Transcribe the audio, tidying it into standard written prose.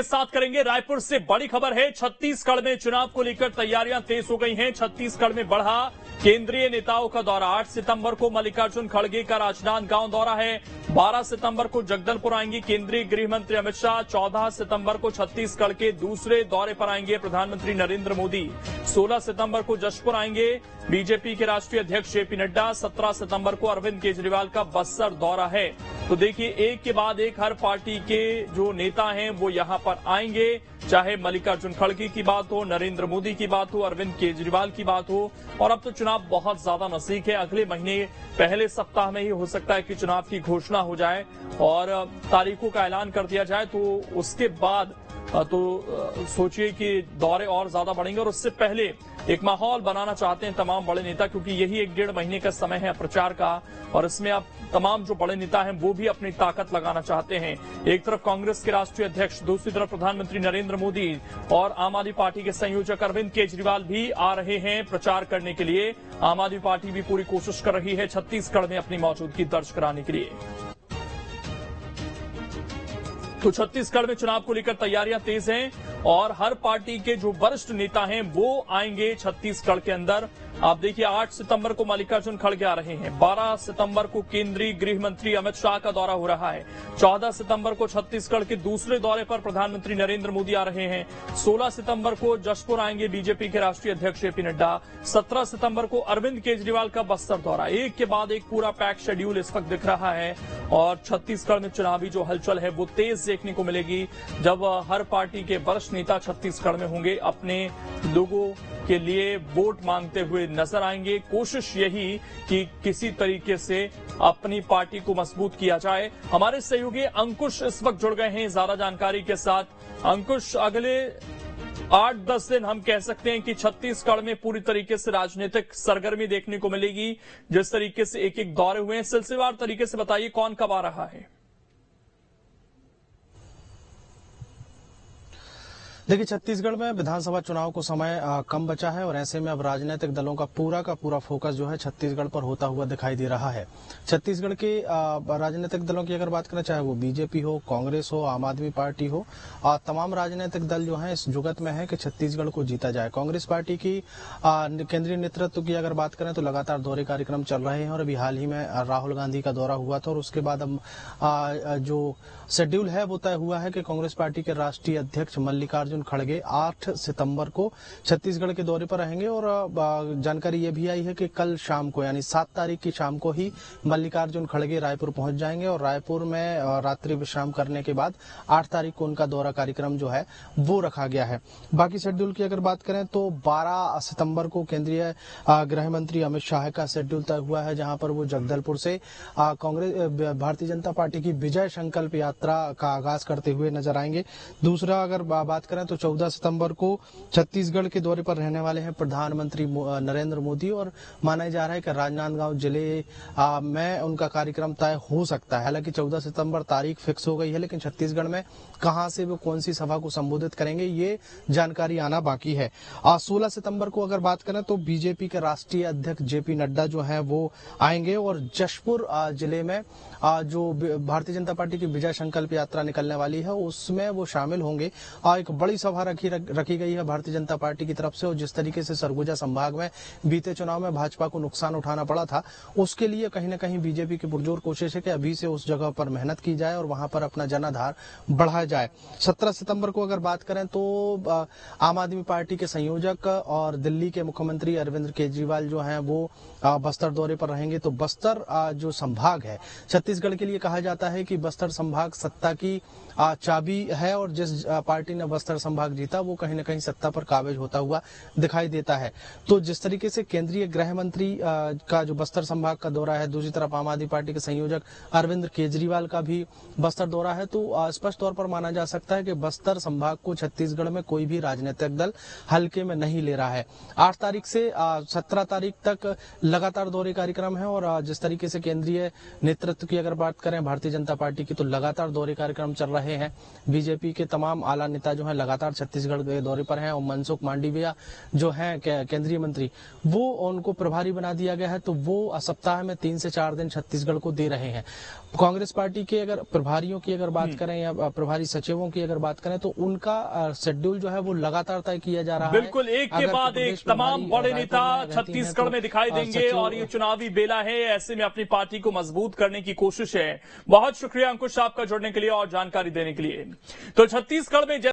के साथ करेंगे। रायपुर से बड़ी खबर है, छत्तीसगढ़ में चुनाव को लेकर तैयारियां तेज हो गई हैं। छत्तीसगढ़ में बढ़ा केंद्रीय नेताओं का दौरा। 8 सितंबर को मल्लिकार्जुन खड़गे का राजनांदगांव दौरा है। 12 सितंबर को जगदलपुर आएंगे केंद्रीय गृह मंत्री अमित शाह। 14 सितंबर को छत्तीसगढ़ के दूसरे दौरे पर आएंगे प्रधानमंत्री नरेंद्र मोदी। 16 सितंबर को जशपुर आएंगे बीजेपी के राष्ट्रीय अध्यक्ष जेपी नड्डा। 17 सितंबर को अरविंद केजरीवाल का बस्तर दौरा है। तो देखिए, एक के बाद एक हर पार्टी के जो नेता हैं वो यहां पर आएंगे, चाहे मल्लिकार्जुन खड़गे की बात हो, नरेंद्र मोदी की बात हो, अरविंद केजरीवाल की बात हो। और अब तो चुनाव बहुत ज्यादा नजदीक है। अगले महीने पहले सप्ताह में ही हो सकता है कि चुनाव की घोषणा हो जाए और तारीखों का ऐलान कर दिया जाए। तो उसके बाद तो सोचिए कि दौरे और ज्यादा बढ़ेंगे। और उससे पहले एक माहौल बनाना चाहते हैं तमाम बड़े नेता, क्योंकि यही 1-1.5 महीने का समय है प्रचार का। और इसमें अब तमाम जो बड़े नेता हैं वो भी अपनी ताकत लगाना चाहते हैं। एक तरफ कांग्रेस के राष्ट्रीय अध्यक्ष, दूसरी तरफ प्रधानमंत्री नरेंद्र मोदी और आम आदमी पार्टी के संयोजक अरविंद केजरीवाल भी आ रहे हैं प्रचार करने के लिए। आम आदमी पार्टी भी पूरी कोशिश कर रही है छत्तीसगढ़ में अपनी मौजूदगी दर्ज कराने के लिए। तो छत्तीसगढ़ में चुनाव को लेकर तैयारियां तेज हैं और हर पार्टी के जो वरिष्ठ नेता हैं वो आएंगे छत्तीसगढ़ के अंदर। आप देखिए, 8 सितंबर को मल्लिकार्जुन खड़गे आ रहे हैं। 12 सितंबर को केंद्रीय गृह मंत्री अमित शाह का दौरा हो रहा है। 14 सितंबर को छत्तीसगढ़ के दूसरे दौरे पर प्रधानमंत्री नरेंद्र मोदी आ रहे हैं। 16 सितंबर को जशपुर आएंगे बीजेपी के राष्ट्रीय अध्यक्ष जेपी नड्डा। 17 सितंबर को अरविंद केजरीवाल का बस्तर दौरा। एक के बाद एक पूरा पैक शेड्यूल इस वक्त दिख रहा है और छत्तीसगढ़ में चुनावी जो हलचल है वो तेज देखने को मिलेगी जब हर पार्टी के वरिष्ठ नेता छत्तीसगढ़ में होंगे, अपने लोगों के लिए वोट मांगते हुए नजर आएंगे। कोशिश यही कि किसी तरीके से अपनी पार्टी को मजबूत किया जाए। हमारे सहयोगी अंकुश इस वक्त जुड़ गए हैं ज्यादा जानकारी के साथ। अंकुश, अगले 8-10 दिन हम कह सकते हैं कि छत्तीसगढ़ में पूरी तरीके से राजनीतिक सरगर्मी देखने को मिलेगी। जिस तरीके से एक-एक दौरे हुए हैं, सिलसिलेवार तरीके से बताइए कौन कब आ रहा है। देखिए, छत्तीसगढ़ में विधानसभा चुनाव को समय कम बचा है और ऐसे में अब राजनीतिक दलों का पूरा फोकस जो है छत्तीसगढ़ पर होता हुआ दिखाई दे रहा है। छत्तीसगढ़ के राजनीतिक दलों की अगर बात करें, चाहे वो बीजेपी हो, कांग्रेस हो, आम आदमी पार्टी हो, तमाम राजनीतिक दल जो है इस जुगत में है कि छत्तीसगढ़ को जीता जाए। कांग्रेस पार्टी की केंद्रीय नेतृत्व की अगर बात करें तो लगातार दौरे कार्यक्रम चल रहे हैं और अभी हाल ही में राहुल गांधी का दौरा हुआ था और उसके बाद अब जो शेड्यूल है वो तय हुआ है कि कांग्रेस पार्टी के राष्ट्रीय अध्यक्ष मल्लिकार्जुन खड़गे 8 सितंबर को छत्तीसगढ़ के दौरे पर रहेंगे। और जानकारी ये भी आई है कि कल शाम को यानी 7 तारीख की शाम को ही मल्लिकार्जुन खड़गे रायपुर पहुंच जाएंगे और रायपुर में रात्रि विश्राम करने के बाद 8 तारीख को उनका दौरा कार्यक्रम जो है वो रखा गया है। बाकी शेड्यूल की अगर बात करें तो 12 सितंबर को केंद्रीय गृह मंत्री अमित शाह का शेड्यूल तय हुआ है, जहां पर वो जगदलपुर से कांग्रेस भारतीय जनता पार्टी की विजय संकल्प यात्रा का आगाज करते हुए नजर आएंगे। दूसरा अगर बात करें तो 14 सितंबर को छत्तीसगढ़ के दौरे पर रहने वाले हैं प्रधानमंत्री नरेंद्र मोदी और माना जा रहा है कि राजनांदगांव जिले में उनका कार्यक्रम तय हो सकता है। हालांकि 14 सितंबर तारीख फिक्स हो गई है, लेकिन छत्तीसगढ़ में कहां से वो कौन सी सभा को संबोधित करेंगे ये जानकारी आना बाकी है। 16 सितंबर को अगर बात करें तो बीजेपी के राष्ट्रीय अध्यक्ष जेपी नड्डा जो है वो आएंगे और जशपुर जिले में जो भारतीय जनता पार्टी की विजय संकल्प यात्रा निकलने वाली है उसमें वो शामिल होंगे। एक बड़ी सभा रखी गई है भारतीय जनता पार्टी की तरफ से और जिस तरीके से सरगुजा संभाग में बीते चुनाव में भाजपा को नुकसान उठाना पड़ा था, उसके लिए कहीं न कहीं बीजेपी की पुरजोर कोशिश है कि अभी से उस जगह पर मेहनत की जाए और वहां पर अपना जनाधार बढ़ाया जाए। 17 सितंबर को अगर बात करें तो आम आदमी पार्टी के संयोजक और दिल्ली के मुख्यमंत्री अरविंद केजरीवाल जो हैं वो बस्तर दौरे पर रहेंगे। तो बस्तर जो संभाग है छत्तीसगढ़ के लिए कहा जाता है कि बस्तर संभाग सत्ता की चाबी है और जिस पार्टी ने बस्तर संभाग जीता वो कहीं न कहीं सत्ता पर काबिज होता हुआ दिखाई देता है। तो जिस तरीके से केंद्रीय गृह मंत्री का जो बस्तर संभाग का दौरा है, दूसरी तरफ आम आदमी पार्टी के संयोजक अरविंद केजरीवाल का भी बस्तर दौरा है, तो स्पष्ट तौर पर माना जा सकता है कि बस्तर संभाग को छत्तीसगढ़ में कोई भी राजनीतिक दल हल्के में नहीं ले रहा है। 8 तारीख से 17 तारीख तक लगातार दौरे कार्यक्रम है और जिस तरीके से केंद्रीय नेतृत्व की अगर बात करें भारतीय जनता पार्टी की तो लगातार दौरे कार्यक्रम चल रहे हैं। बीजेपी के तमाम आला नेता जो है लगातार लगातार छत्तीसगढ़ के दौरे पर हैं और मनसुख मांडविया जो हैं केंद्रीय मंत्री, वो उनको प्रभारी बना दिया गया है। तो वो सप्ताह में 3 से 4 दिन छत्तीसगढ़ को दे रहे हैं। कांग्रेस पार्टी के अगर प्रभारियों की अगर बात करें या प्रभारी सचिवों की अगर बात करें तो उनका शेड्यूल जो है वो लगातार तय किया जा रहा है। बिल्कुल, एक के बाद एक तमाम बड़े नेता छत्तीसगढ़ में दिखाई देंगे और ये चुनावी बेला है, ऐसे में अपनी पार्टी को मजबूत करने की कोशिश है। बहुत शुक्रिया अंकुश आपका जुड़ने के लिए और जानकारी देने के लिए। तो छत्तीसगढ़ में